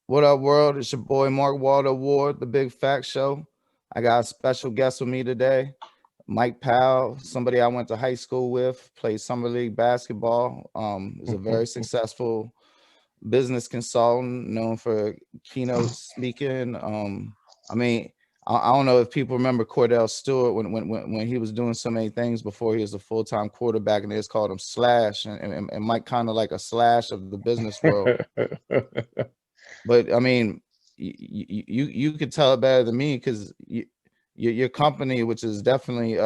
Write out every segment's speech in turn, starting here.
What up, world? It's your boy Mark Waldo Ward, the Big Fact Show. I got a special guest with me today, Mike Powell, somebody I went to high school with, played summer league basketball. Is a very successful business consultant, known for keynote speaking. I mean, I don't know if people remember Cordell Stewart when he was doing so many things before he was a full-time quarterback, and they just called him Slash, and Mike kind of like a Slash of the business world. But I mean, you could tell it better than me because your company, which is definitely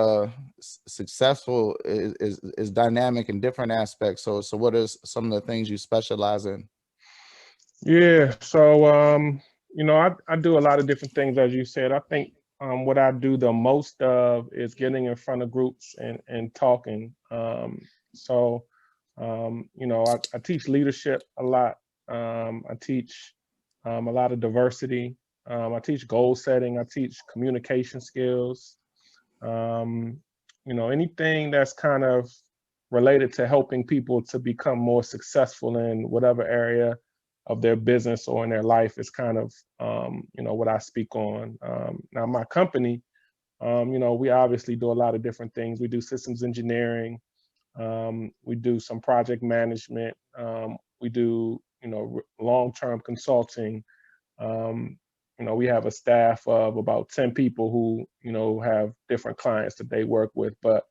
successful, is dynamic in different aspects. So what are some of the things you specialize in? Yeah, so I do a lot of different things, as you said. I think what I do the most of is getting in front of groups and talking. So I teach leadership a lot. I teach a lot of diversity. I teach goal setting. I teach communication skills. Um, anything that's kind of related to helping people to become more successful in whatever area of their business or in their life is kind of what I speak on. Now my company, we obviously do a lot of different things. We do systems engineering. We do some project management. We do long-term consulting. Um, we have a staff of about 10 people who have different clients that they work with. But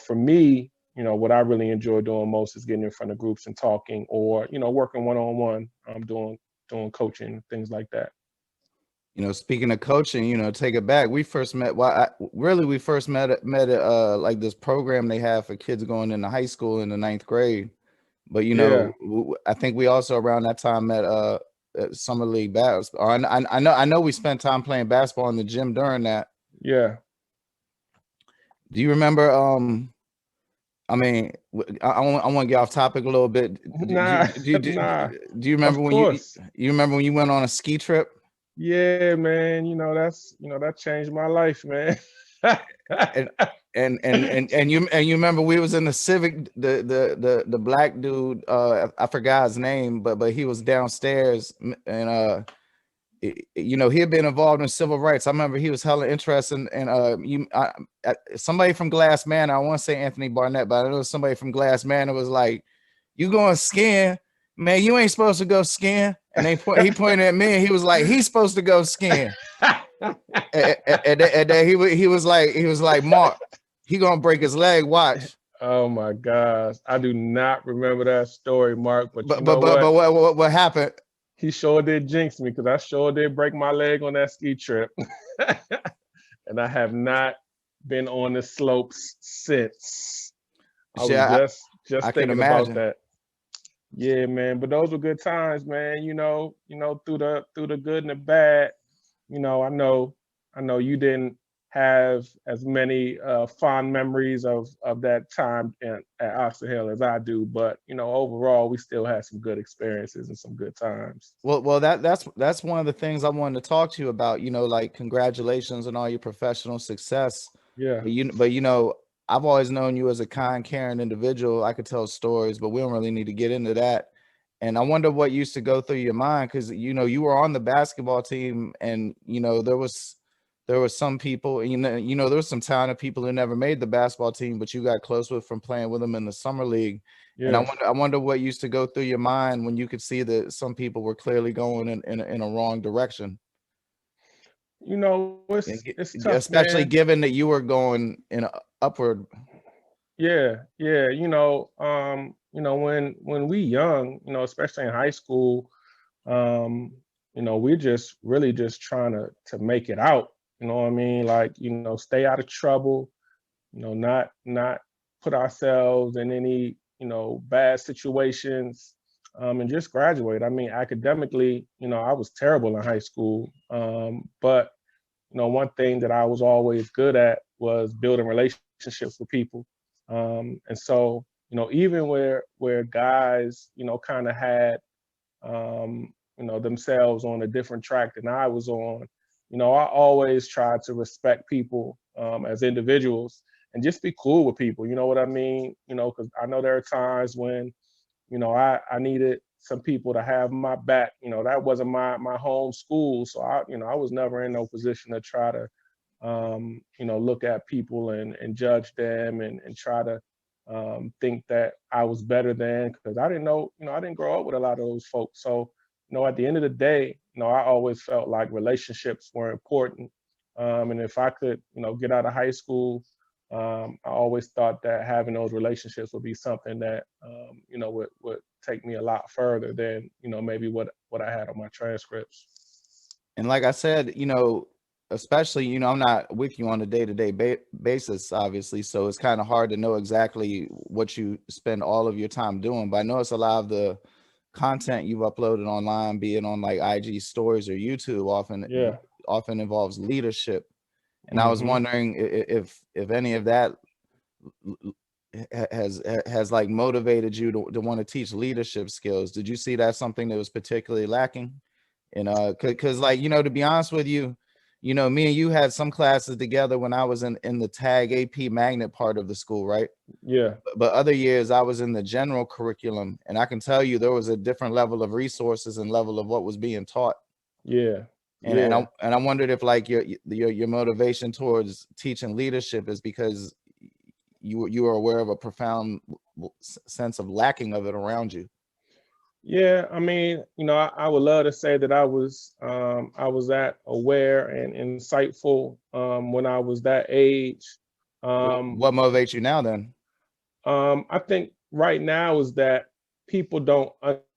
for me, what I really enjoy doing most is getting in front of groups and talking, or working one-on-one. Doing coaching, things like that. Speaking of coaching, take it back. We first met. Well, we first met at like this program they have for kids going into high school in the ninth grade. But Yeah, I think we also around that time met at summer league basketball. I know we spent time playing basketball in the gym during that. yeah. Do you remember? I mean, I want to get off topic a little bit. Nah, nah. Do you remember Of when course. you remember when you went on a ski trip? Yeah, man. That changed my life, man. and and you remember we was in the Civic, the black dude, I forgot his name, but he was downstairs, and he had been involved in civil rights. I remember he was hella interested in somebody from Glass Man. I want to say Anthony Barnett, but I know somebody from Glass Man. It was like, you going skiing, man, you ain't supposed to go skiing. And he pointed at me, and he was like, he's supposed to go skiing. And then he was like, Mark, he gonna break his leg. Watch. Oh my gosh. I do not remember that story, Mark, but you But know but but what? but what happened? He sure did jinx me because I sure did break my leg on that ski trip. And I have not been on the slopes since. I Shit, was just I can thinking about imagine. that. Yeah, man. But those were good times, man. Through the good and the bad. I know you didn't have as many fond memories of that time at Oxford Hill as I do, but overall we still had some good experiences and some good times. Well, that's one of the things I wanted to talk to you about. Like, congratulations on all your professional success. Yeah. But I've always known you as a kind, caring individual. I could tell stories, but we don't really need to get into that. And I wonder what used to go through your mind, because you were on the basketball team, and there was some people, and there was some talented people who never made the basketball team, but you got close with from playing with them in the summer league. And I Yeah. wonder, I wonder what used to go through your mind when you could see that some people were clearly going in a wrong direction, It's tough, especially man. given that you were going in a upward. Yeah, yeah. When we young, especially in high school, um, we're just really just trying to make it out. You know what I mean? Like, stay out of trouble, not put ourselves in any, bad situations, and just graduate. I mean, academically, I was terrible in high school. But one thing that I was always good at was building relationships with people. And so, even where guys, kind of had themselves on a different track than I was on, I always tried to respect people as individuals and just be cool with people. You know what I mean? Because I know there are times when, I needed some people to have my back. You know, that wasn't my home school, so I was never in no position to try to look at people and judge them and try to think that I was better than, because I didn't know, I didn't grow up with a lot of those folks. So, at the end of the day, I always felt like relationships were important. And if I could, get out of high school, I always thought that having those relationships would be something that, would take me a lot further than, maybe what I had on my transcripts. And like I said, especially, I'm not with you on a day-to-day basis, obviously. So it's kind of hard to know exactly what you spend all of your time doing. But I know it's a lot of the content you've uploaded online, be it on like IG stories or YouTube, often involves leadership. And I was wondering if any of that has like motivated you to want to teach leadership skills. Did you see that something that was particularly lacking? And because like, to be honest with you, me and you had some classes together when I was in the tag AP magnet part of the school, right? Yeah. But other years I was in the general curriculum, and I can tell you there was a different level of resources and level of what was being taught. Yeah. And I wondered if like your motivation towards teaching leadership is because you are aware of a profound sense of lacking of it around you. Yeah, I mean, I would love to say that I was that aware and insightful when I was that age. What motivates you now then? I think right now is that people don't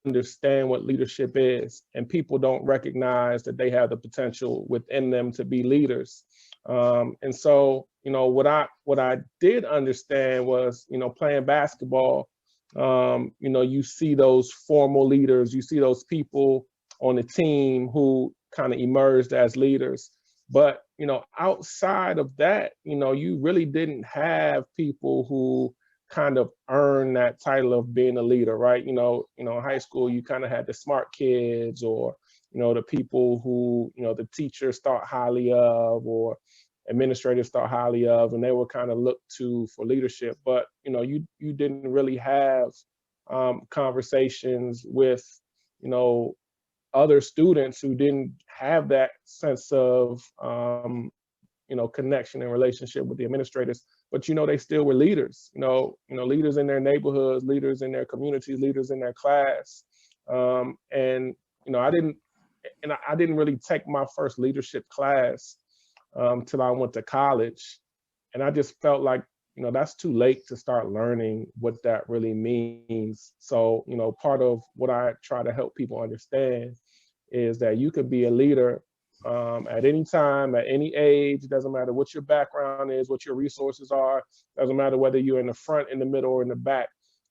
understand what leadership is, and people don't recognize that they have the potential within them to be leaders. And so, what I did understand was, playing basketball, you see those formal leaders, you see those people on the team who kind of emerged as leaders. But, outside of that, you really didn't have people who kind of earn that title of being a leader, right? In high school, you kind of had the smart kids, or, the people who, the teachers thought highly of, or administrators thought highly of, and they were kind of looked to for leadership. But, you didn't really have conversations with, other students who didn't have that sense of, connection and relationship with the administrators. But they still were leaders. Leaders in their neighborhoods, leaders in their communities, leaders in their class. And I didn't really take my first leadership class till I went to college, and I just felt like that's too late to start learning what that really means. So part of what I try to help people understand is that you could be a leader at any time, at any age. It doesn't matter what your background is, what your resources are. Doesn't matter whether you're in the front, in the middle, or in the back.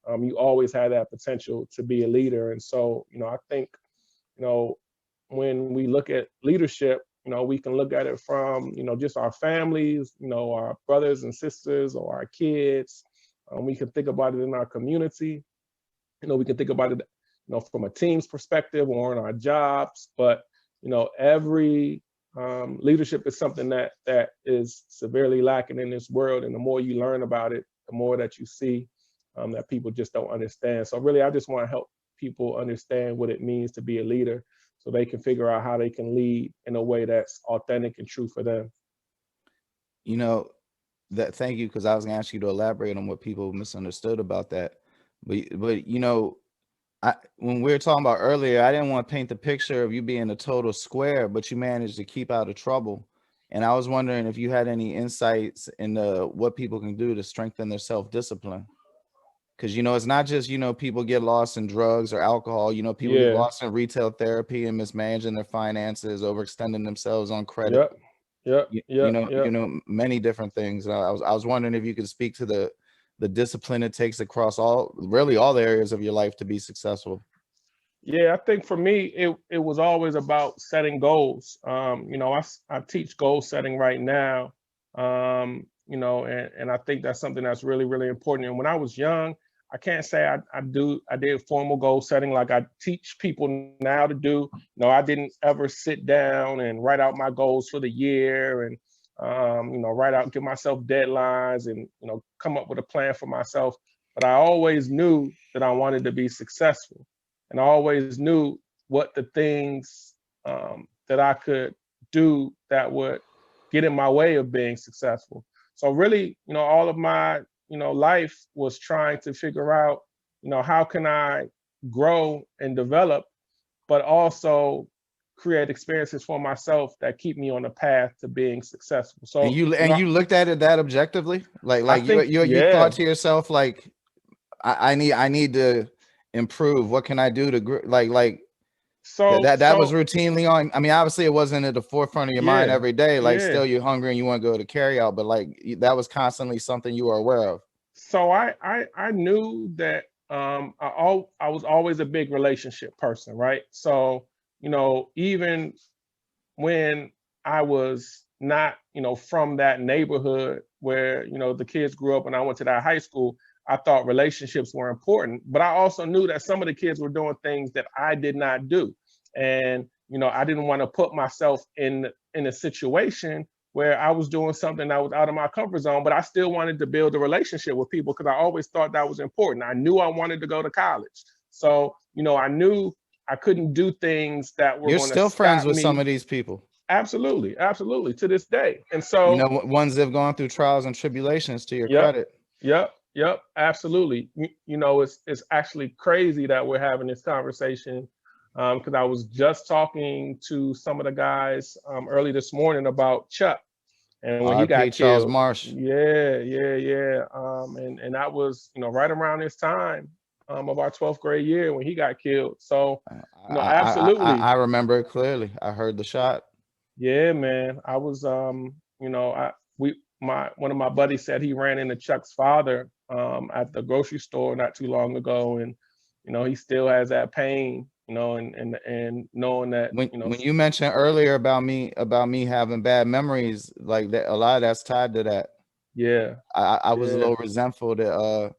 You always have that potential to be a leader. And so, I think, when we look at leadership, we can look at it from, just our families, our brothers and sisters, or our kids. We can think about it in our community. We can think about it, from a team's perspective or in our jobs. But every leadership is something that is severely lacking in this world. And the more you learn about it, the more that you see that people just don't understand. So really, I just want to help people understand what it means to be a leader, so they can figure out how they can lead in a way that's authentic and true for them. Thank you, because I was gonna ask you to elaborate on what people misunderstood about that. But when we were talking about earlier, I didn't want to paint the picture of you being a total square, but you managed to keep out of trouble. And I was wondering if you had any insights into what people can do to strengthen their self-discipline. Because, it's not just, people get lost in drugs or alcohol, people get lost in retail therapy and mismanaging their finances, overextending themselves on credit. Many different things. I was wondering if you could speak to the discipline it takes across all the areas of your life to be successful. Yeah, I think for me, it was always about setting goals. I teach goal setting right now, and I think that's something that's really, really important. And when I was young, I can't say I did formal goal setting like I teach people now to do. I didn't ever sit down and write out my goals for the year and, give myself deadlines and, come up with a plan for myself. But I always knew that I wanted to be successful. and I always knew what the things that I could do that would get in my way of being successful. So really, all of my, life was trying to figure out, how can I grow and develop, but also create experiences for myself that keep me on the path to being successful. And So, you looked at it that objectively, I like think, you thought yeah. to yourself, like, I need to improve. What can I do to like that was So routinely on. I mean, obviously it wasn't at the forefront of your mind yeah, every day. Like, yeah. still you're hungry and you want to go to carry out, but like that was constantly something you were aware of. So I knew that I was always a big relationship person, right? So, even when I was not, from that neighborhood where, the kids grew up and I went to that high school, I thought relationships were important. But I also knew that some of the kids were doing things that I did not do. And, I didn't want to put myself in a situation where I was doing something that was out of my comfort zone, but I still wanted to build a relationship with people because I always thought that was important. I knew I wanted to go to college. So, I knew I couldn't do things that were You're going to still friends stop with some me. of these people, Absolutely, absolutely, to this day. And so, ones that have gone through trials and tribulations, to your yep, credit. yep, absolutely. It's actually crazy that we're having this conversation because I was just talking to some of the guys early this morning about Chuck and when he R.P. got Charles killed. Marsh. Yeah. And that was, right around this time of our 12th grade year when he got killed. So, absolutely. I remember it clearly. I heard the shot. Yeah, man. I was one of my buddies said he ran into Chuck's father at the grocery store not too long ago, and he still has that pain, and knowing that, When you mentioned earlier about me having bad memories, like that, a lot of that's tied to that. yeah, I was a yeah, little resentful that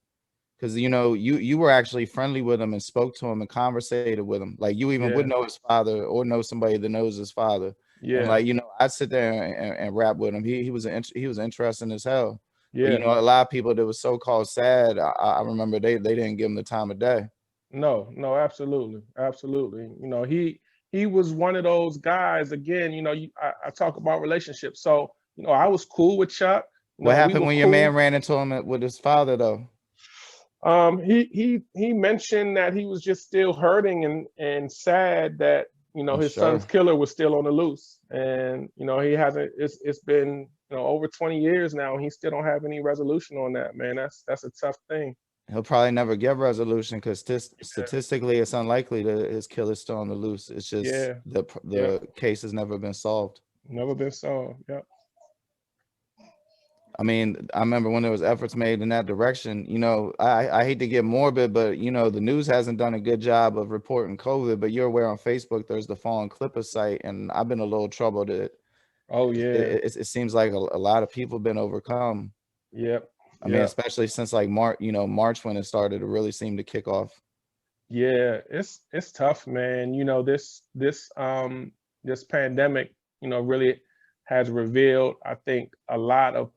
because you were actually friendly with him and spoke to him and conversated with him. Like, you even would yeah, know his father or know somebody that knows his father. And yeah, like, I'd sit there and rap with him. He was interesting as hell. But yeah. a lot of people that was so-called sad, I remember they didn't give him the time of day. No, absolutely, absolutely. He was one of those guys. Again, I talk about relationships. So, I was cool with Chuck. What We happened were when your man cool. ran into him with his father though? He mentioned that he was just still hurting and sad that I'm his son's sure. killer was still on the loose, and he hasn't. It's been over 20 years now, and he still don't have any resolution on that. Man, that's a tough thing. He'll probably never get resolution because statistically, it's unlikely that his killer's still on the loose. It's just Yeah, yeah, the case has never been solved. never been solved. Yeah, I mean, I remember when there was efforts made in that direction. I hate to get morbid, but the news hasn't done a good job of reporting COVID. But you're aware on Facebook, there's the Fallen Clipper site, and I've been a little troubled that oh yeah, it seems like a lot of people have been overcome. yep, I mean, yeah, especially since like March when it started to really seem to kick off. yeah. It's tough, man. This pandemic, really has revealed, I think, a lot of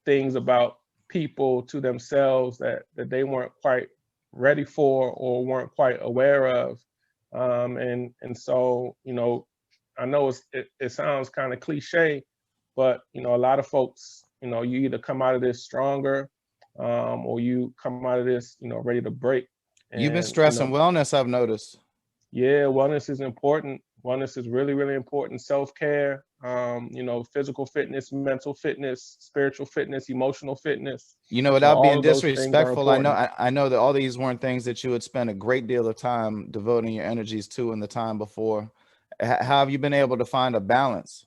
things about people to themselves that they weren't quite ready for or weren't quite aware of. And so, I know it sounds kind of cliche, but a lot of folks, you either come out of this stronger, or you come out of this, ready to break. You've been And stressing wellness, I've noticed. yeah, wellness is important. Wellness is really, really important. Self-care, physical fitness, mental fitness, spiritual fitness, emotional fitness. Without All being of those things are disrespectful, important. I know that all these weren't things that you would spend a great deal of time devoting your energies to in the time before. How have you been able to find a balance?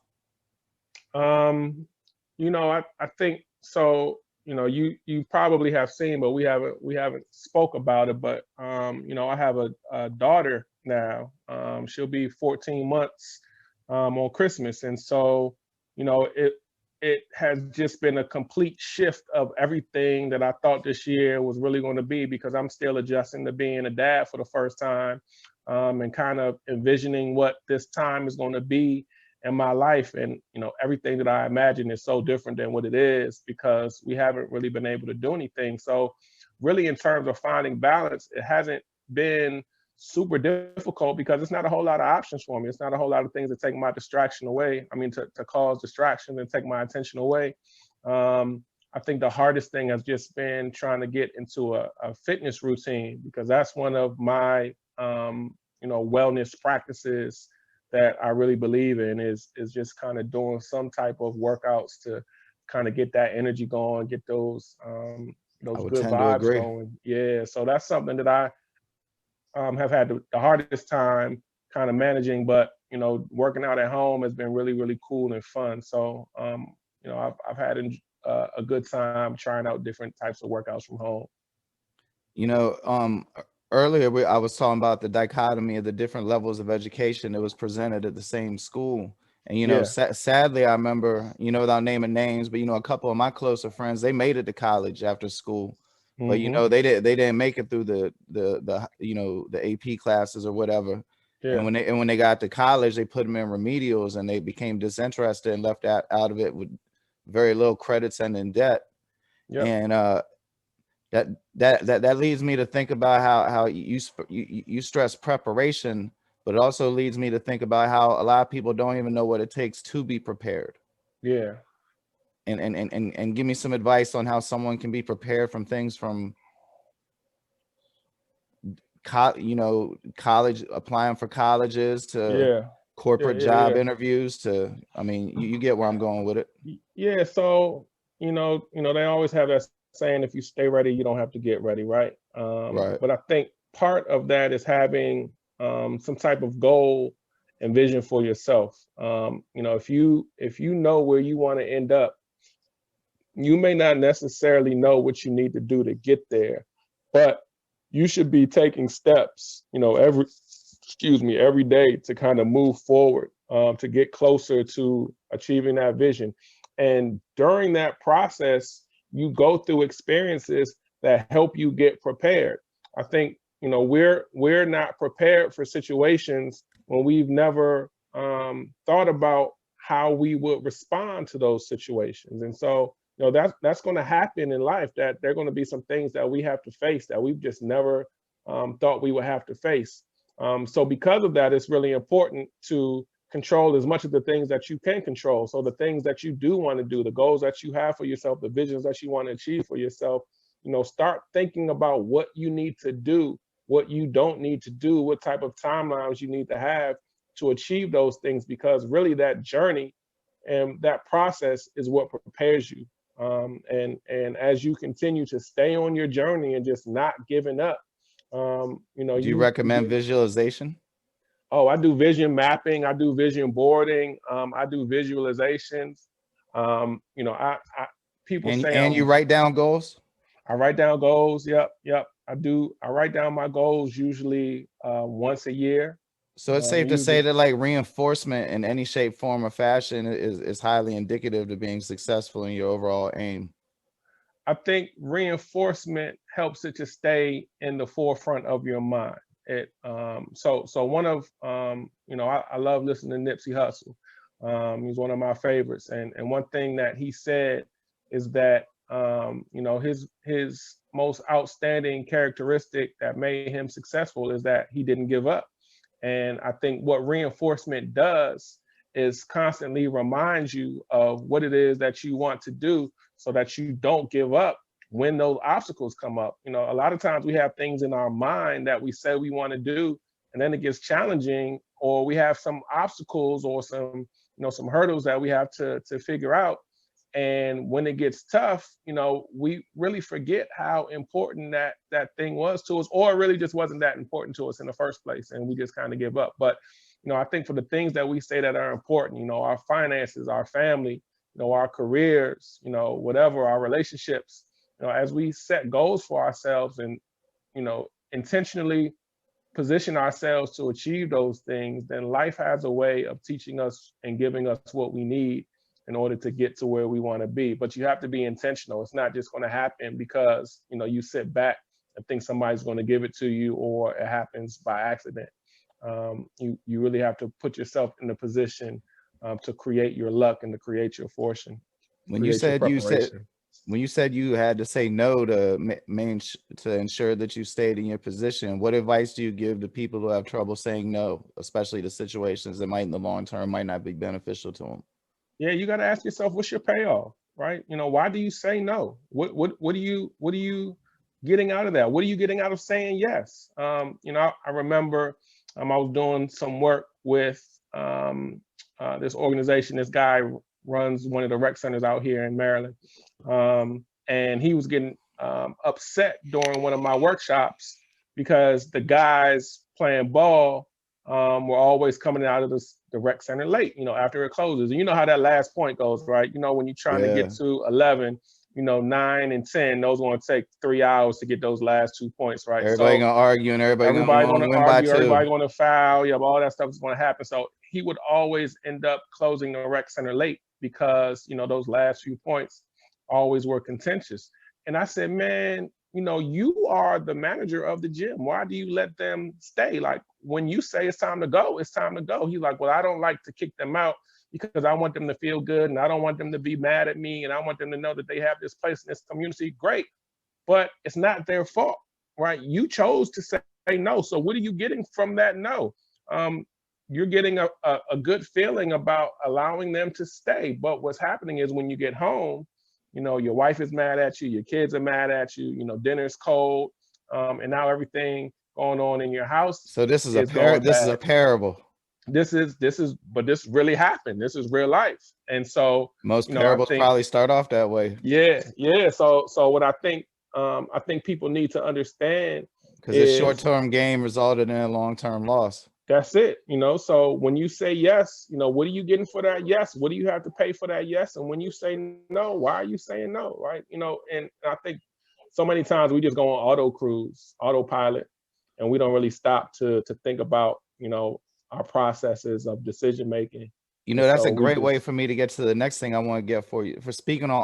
I think so. You probably have seen, but we haven't spoke about it. But I have a daughter now. She'll be 14 months on Christmas, and so it has just been a complete shift of everything that I thought this year was really going to be, because I'm still adjusting to being a dad for the first time, and kind of envisioning what this time is going to be in my life. And everything that I imagine is so different than what it is, because we haven't really been able to do anything. So really, in terms of finding balance, it hasn't been super difficult because it's not a whole lot of options for me. It's not a whole lot of things that take my distraction away. I mean, to cause distraction and take my attention away. I think the hardest thing has just been trying to get into a fitness routine, because that's one of my, wellness practices that I really believe in, is just kind of doing some type of workouts to kind of get that energy going, get those I would good tend to vibes agree. going. Yeah, so that's something that I have had the hardest time kind of managing, but working out at home has been really, really cool and fun. So I've had a good time trying out different types of workouts from home. You know, earlier I was talking about the dichotomy of the different levels of education that was presented at the same school. And, Yeah. sadly, I remember, without naming names, but, a couple of my closer friends, they made it to college after school. But, Hmm. they didn't make it through the AP classes or whatever. Yeah. And when they got to college, they put them in remedials and they became disinterested and left out of it with very little credits and in debt. Yep. And that leads me to think about how you stress preparation, but it also leads me to think about how a lot of people don't even know what it takes to be prepared. Yeah. And give me some advice on how someone can be prepared from things from college, applying for colleges, to Yeah. Yeah. corporate Yeah. job Yeah. interviews, to, I mean, you get where I'm going with it. Yeah. So they always have that saying, if you stay ready, you don't have to get ready, right? Right. But I think part of that is having some type of goal and vision for yourself. If you know where you want to end up, you may not necessarily know what you need to do to get there, but you should be taking steps, every day, to kind of move forward, to get closer to achieving that vision. And during that process, you go through experiences that help you get prepared. I think, we're not prepared for situations when we've never thought about how we would respond to those situations. And so, that's going to happen in life, that there are going to be some things that we have to face that we've just never thought we would have to face. So because of that, it's really important to control as much of the things that you can control. So the things that you do want to do, the goals that you have for yourself, the visions that you want to achieve for yourself, start thinking about what you need to do, what you don't need to do, what type of timelines you need to have to achieve those things, because really that journey and that process is what prepares you. And as you continue to stay on your journey and just not giving up, Do you you recommend get. visualization? Oh, I do vision mapping. I do vision boarding. I do visualizations. I people say And you write down goals? I write down goals. Yep, yep. I do. I write down my goals usually once a year. So it's safe to say Usually, that, like, reinforcement in any shape, form, or fashion is highly indicative to being successful in your overall aim. I think reinforcement helps it to stay in the forefront of your mind. So one of I love listening to Nipsey Hussle. He's one of my favorites, and one thing that he said is that his most outstanding characteristic that made him successful is that he didn't give up. And I think what reinforcement does is constantly reminds you of what it is that you want to do, so that you don't give up when those obstacles come up. A lot of times we have things in our mind that we say we want to do, and then it gets challenging, or we have some obstacles or some hurdles that we have to figure out. And when it gets tough, we really forget how important that thing was to us, or it really just wasn't that important to us in the first place, and we just kind of give up. But I think for the things that we say that are important, our finances, our family, our careers, whatever, our relationships, as we set goals for ourselves and intentionally position ourselves to achieve those things, then life has a way of teaching us and giving us what we need in order to get to where we want to be. But you have to be intentional. It's not just going to happen because you sit back and think somebody's going to give it to you, or it happens by accident. You really have to put yourself in a position to create your luck and to create your fortune, When you create your said you said preparation. When you said you had to say no to to ensure that you stayed in your position, what advice do you give to people who have trouble saying no, especially to situations that might in the long term might not be beneficial to them? Yeah, you got to ask yourself, what's your payoff, right? Why do you say no? What are you getting out of that? What are you getting out of saying yes? I remember I was doing some work with this organization. This guy runs one of the rec centers out here in Maryland, and he was getting upset during one of my workshops because the guys playing ball were always coming out of the rec center late, after it closes. And you know how that last point goes, right? When you're trying to get to 11, 9 and 10, those going to take 3 hours to get those last 2 points, right? Everybody gonna argue and everybody going to win by argue, 2. everybody going to foul. Yeah, all that stuff is going to happen. So he would always end up closing the rec center late because, those last few points always were contentious. And I said, man, you are the manager of the gym. Why do you let them stay? Like, when you say it's time to go, it's time to go. He's like, well, I don't like to kick them out because I want them to feel good and I don't want them to be mad at me and I want them to know that they have this place in this community. Great, but it's not their fault, right? You chose to say no. So what are you getting from that no? You're getting a good feeling about allowing them to stay. But what's happening is when you get home, your wife is mad at you, your kids are mad at you, dinner's cold, and now everything going on in your house. So this is a parable. But this really happened. This is real life. And so most parables probably start off that way. Yeah. So what I think people need to understand, because the short-term gain resulted in a long-term loss. That's it. So when you say yes, what are you getting for that yes? What do you have to pay for that yes? And when you say no, why are you saying no, right? And I think so many times we just go on autopilot, and we don't really stop to think about, our processes of decision making. That's a great way for me to get to the next thing I want to get for you. For speaking on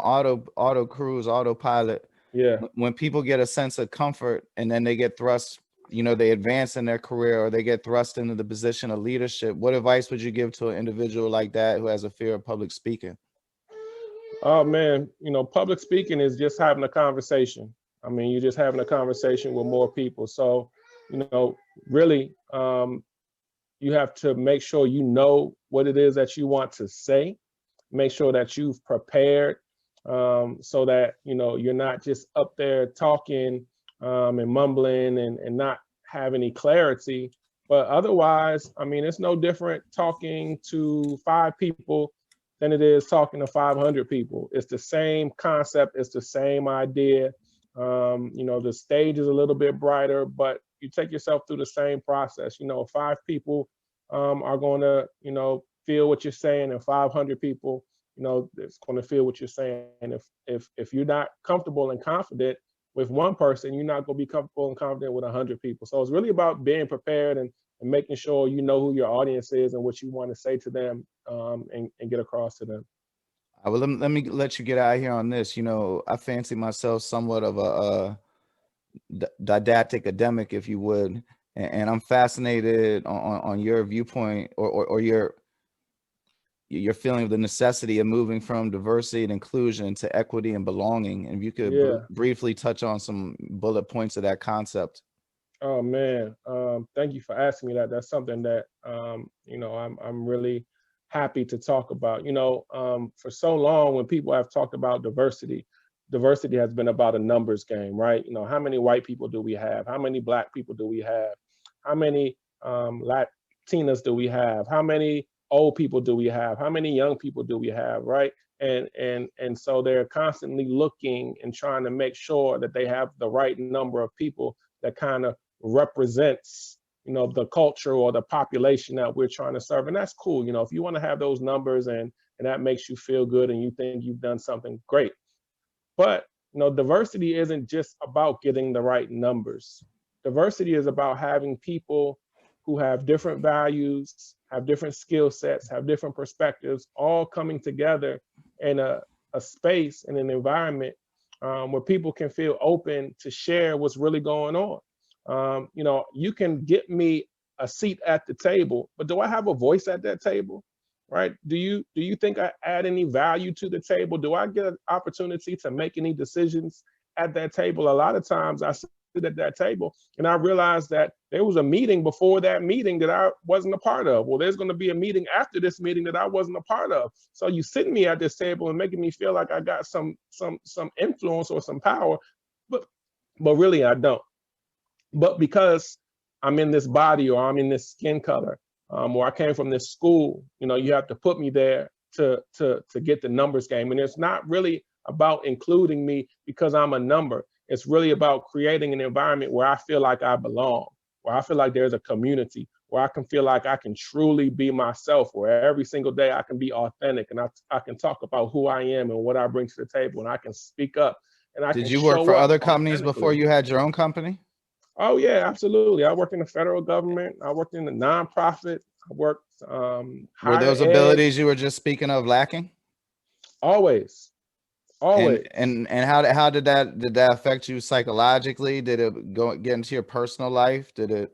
autopilot. Yeah. When people get a sense of comfort and then they get thrust, they advance in their career or they get thrust into the position of leadership, what advice would you give to an individual like that who has a fear of public speaking? Oh man, public speaking is just having a conversation. I mean, you're just having a conversation with more people. So, really, you have to make sure you know what it is that you want to say. Make sure that you've prepared, so that you're not just up there talking and mumbling and not have any clarity. But otherwise, I mean, it's no different talking to 5 people than it is talking to 500 people. It's the same concept. It's the same idea. The stage is a little bit brighter, but you take yourself through the same process. 5 people are going to, feel what you're saying, and 500 people, it's going to feel what you're saying. And if you're not comfortable and confident with one person, you're not going to be comfortable and confident with 100 people. So it's really about being prepared and making sure you know who your audience is and what you want to say to them, and get across to them. Well, let me let you get out of here on this. I fancy myself somewhat of a didactic academic, if you would, and I'm fascinated on your viewpoint or your feeling of the necessity of moving from diversity and inclusion to equity and belonging. And if you could briefly touch on some bullet points of that concept. Oh man, thank you for asking me that. That's something that I'm really happy to talk about. For so long, when people have talked about diversity has been about a numbers game, right? How many white people do we have? How many Black people do we have? How many Latinas do we have? How many old people do we have? How many young people do we have, right? And so they're constantly looking and trying to make sure that they have the right number of people that kind of represents, the culture or the population that we're trying to serve. And that's cool. If you want to have those numbers and that makes you feel good and you think you've done something great. But, diversity isn't just about getting the right numbers. Diversity is about having people who have different values, have different skill sets, have different perspectives, all coming together in a space and an environment where people can feel open to share what's really going on. You can get me a seat at the table, but do I have a voice at that table? right? Do you think I add any value to the table? Do I get an opportunity to make any decisions at that table? A lot of times I sit at that table and I realize that there was a meeting before that meeting that I wasn't a part of. Well, there's going to be a meeting after this meeting that I wasn't a part of. So you sitting me at this table and making me feel like I got some influence or some power, but really I don't. But because I'm in this body, or I'm in this skin color, or I came from this school, you have to put me there to get the numbers game. And it's not really about including me because I'm a number. It's really about creating an environment where I feel like I belong, where I feel like there's a community, where I can feel like I can truly be myself, where every single day I can be authentic, and I can talk about who I am and what I bring to the table, and I can speak up, and I can Did you work show for up other companies before authentically. you had your own company? Oh yeah, absolutely. I worked in the federal government. I worked in the nonprofit. I worked Were higher those ed. abilities you were just speaking of lacking? Always, And always. how did that affect you psychologically? Did it get into your personal life? Did it?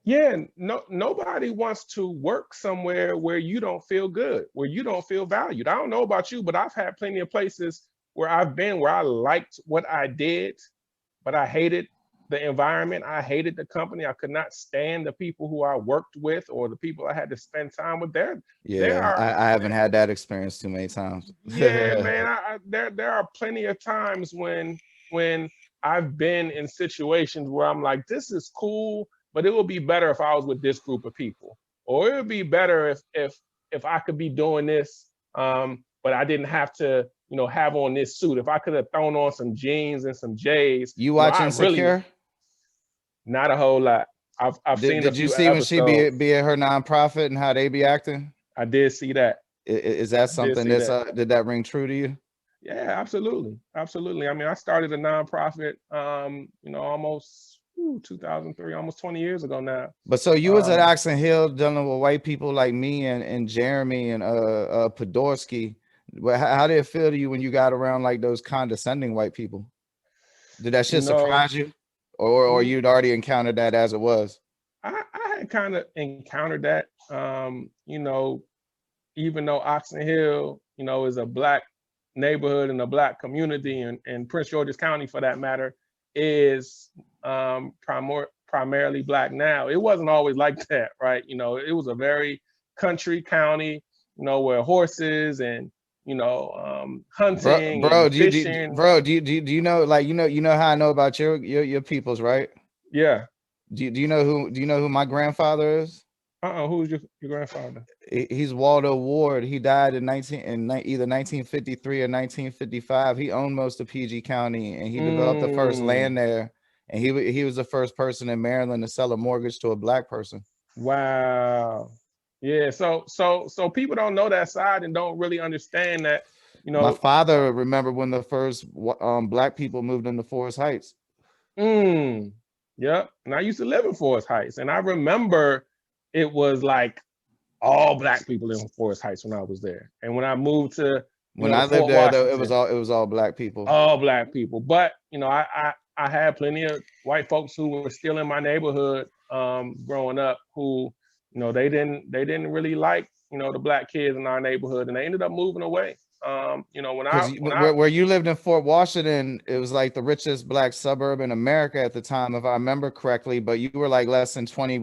Yeah, nobody wants to work somewhere where you don't feel good, where you don't feel valued. I don't know about you, but I've had plenty of places where I've been where I liked what I did, but I hated the environment. I hated the company. I could not stand the people who I worked with or the people I had to spend time with. There Yeah, are I haven't had that experience too many times. Yeah, man. There are plenty of times when I've been in situations where I'm like, this is cool, but it would be better if I was with this group of people, or it would be better if I could be doing this, but I didn't have to, have on this suit. If I could have thrown on some jeans and some J's, You watch I really Insecure? not a whole lot. I've seen a Did you few see when she be episodes. at her nonprofit and how they be acting? I did see that. Is that I did something see that's that. did that ring true to you? Yeah, absolutely. Absolutely. I mean, I started a nonprofit, almost 2003, almost 20 years ago now. But so you was at Um, Oxon Hill dealing with white people like me and Jeremy and Podorsky. But how did it feel to you when you got around like those condescending white people? Did that you shit know, surprise you? Or mm, you'd already encountered that as it was? I had kind of encountered that, even though Oxon Hill, is a Black neighborhood and a Black community, and Prince George's County, for that matter, is primarily Black now. It wasn't always like that, right? It was a very country county, where horses and hunting and fishing. Do you know, like, you know how I know about your peoples, right? Yeah. Do you know who my grandfather is? Who's your grandfather? He's Waldo Ward. He died in either 1953 or 1955. He owned most of PG County, and he developed the first land there. And he was the first person in Maryland to sell a mortgage to a Black person. Wow. Yeah. So people don't know that side and don't really understand that. My father remember when the first Black people moved into Forest Heights. Yep. And I used to live in Forest Heights, and I remember it was like all Black people in Forest Heights when I was there. And when I moved to, When I to lived Fort there, though, it Washington, was all Black people. all Black people. But I had plenty of white folks who were still in my neighborhood growing up who, they didn't really like, the Black kids in our neighborhood, and they ended up moving away. Because where you lived in Fort Washington, it was like the richest Black suburb in America at the time, if I remember correctly. But you were like less than 20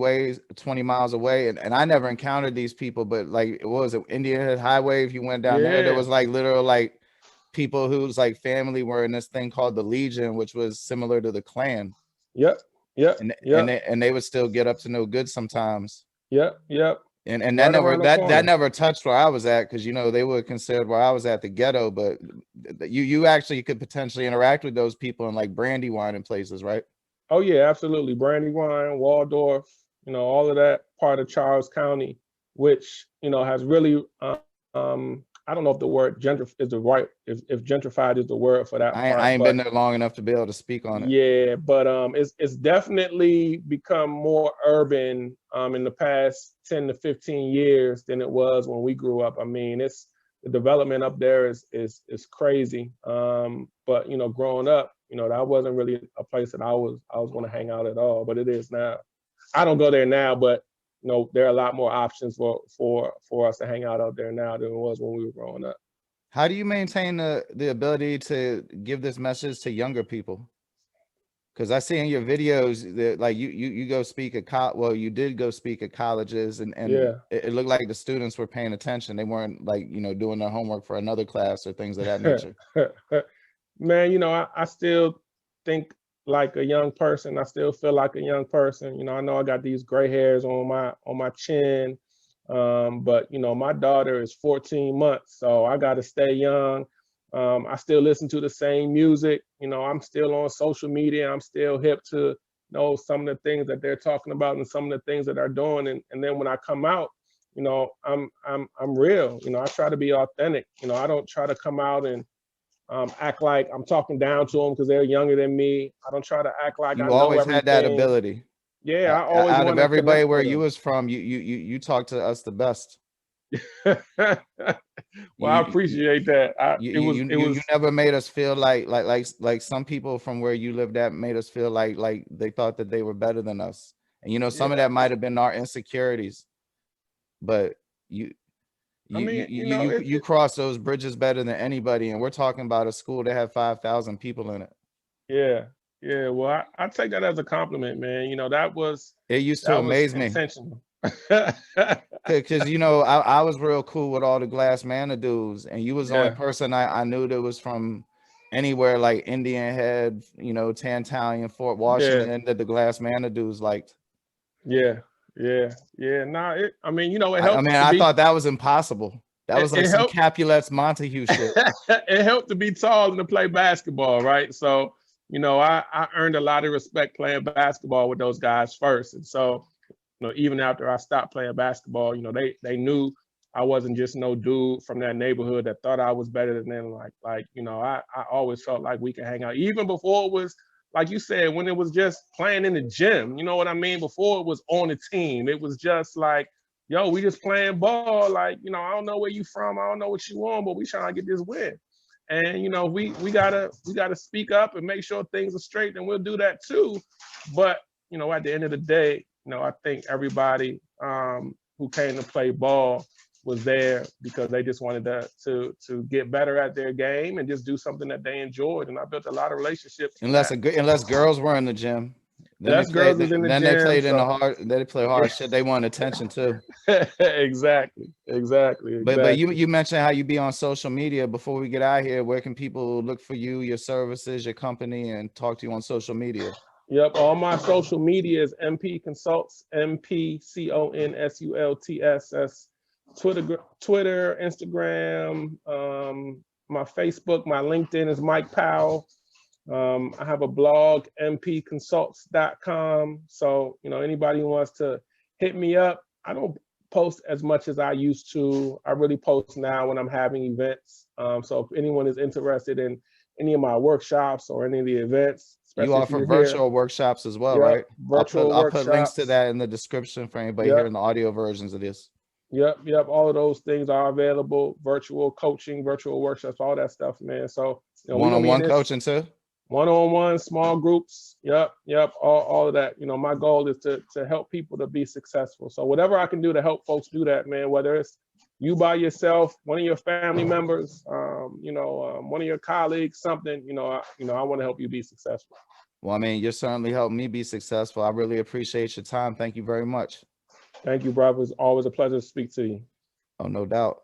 miles away, and I never encountered these people. But like, what was it, Indian Head Highway? If you went down there was like literal like people whose like family were in this thing called the Legion, which was similar to the Klan. Yep. And they would still get up to no good sometimes. Yep. And right that never touched where I was at, because they were considered where I was at the ghetto. But you actually could potentially interact with those people in like Brandywine and places, right? Oh yeah, absolutely. Brandywine, Waldorf, all of that part of Charles County, which has really I don't know if the word if gentrified is the word for that part. I ain't been there long enough to be able to speak on it. Yeah, but it's definitely become more urban in the past 10 to 15 years than it was when we grew up. I mean, the development up there is crazy. But growing up, that wasn't really a place that I was going to hang out at all, but it is now. I don't go there now, but there are a lot more options for us to hang out there now than it was when we were growing up. How do you maintain the ability to give this message to younger people? Because I see in your videos that like you go speak at you did go speak at colleges, and Yeah. it looked like the students were paying attention. They weren't like, doing their homework for another class or things of that nature. Man, I still think like a young person. I still feel like a young person. I know I got these gray hairs on my chin, but my daughter is 14 months, so I got to stay young. I still listen to the same music. I'm still on social media. I'm still hip to some of the things that they're talking about and some of the things that they're doing. And then when I come out, I'm real. I try to be authentic. I don't try to come out and act like I'm talking down to them because they're younger than me. I don't try to act like I You know always everything. had that ability. Yeah, I always out want of to everybody connect where with you them. was from, you talk to us the best. Well, I appreciate that. You never made us feel like some people from where you lived at made us feel like they thought that they were better than us. And some of that might have been our insecurities, but you cross those bridges better than anybody. And we're talking about a school that had 5,000 people in it. Yeah. Well, I take that as a compliment, man. It used to amaze me. Intentional. Because I was real cool with all the Glass Manor dudes, and you was the only person I knew that was from anywhere like Indian Head, Tantalian, Fort Washington, that the Glass Manor dudes liked. Yeah. Nah, it helped. I thought that was impossible. That was like some Capulets Montague shit. It helped to be tall and to play basketball, right? So, I earned a lot of respect playing basketball with those guys first, and so. Even after I stopped playing basketball, they knew I wasn't just no dude from that neighborhood that thought I was better than them. I always felt like we could hang out. Even before it was, like you said, when it was just playing in the gym, you know what I mean? Before it was on the team, it was just like, yo, we just playing ball. I don't know where you from. I don't know what you want, but we trying to get this win. And, we gotta speak up and make sure things are straight, and we'll do that too. But, at the end of the day, I think everybody who came to play ball was there because they just wanted to get better at their game and just do something that they enjoyed. And I built a lot of relationships. Unless girls were in the gym. Then they play hard shit. They want attention too. Exactly. But you mentioned how you be on social media. Before we get out here, where can people look for you, your services, your company, and talk to you on social media? Yep, all my social media is MP Consults, MPCONSULTS. That's Twitter, Instagram, my Facebook, my LinkedIn is Mike Powell. I have a blog, mpconsults.com. So, anybody who wants to hit me up, I don't post as much as I used to. I really post now when I'm having events. So if anyone is interested in any of my workshops or any of the events, you offer virtual workshops as well, right? I'll put links to that in the description for anybody hearing the audio versions of this. Yep. All of those things are available. Virtual coaching, virtual workshops, all that stuff, man. So one-on-one coaching too. One-on-one, small groups. Yep. All of that. My goal is to help people to be successful. So whatever I can do to help folks do that, man, whether it's you by yourself, one of your family members, one of your colleagues, something, I want to help you be successful. Well, I mean, you're certainly helping me be successful. I really appreciate your time. Thank you very much. Thank you, brother. It's always a pleasure to speak to you. Oh, no doubt.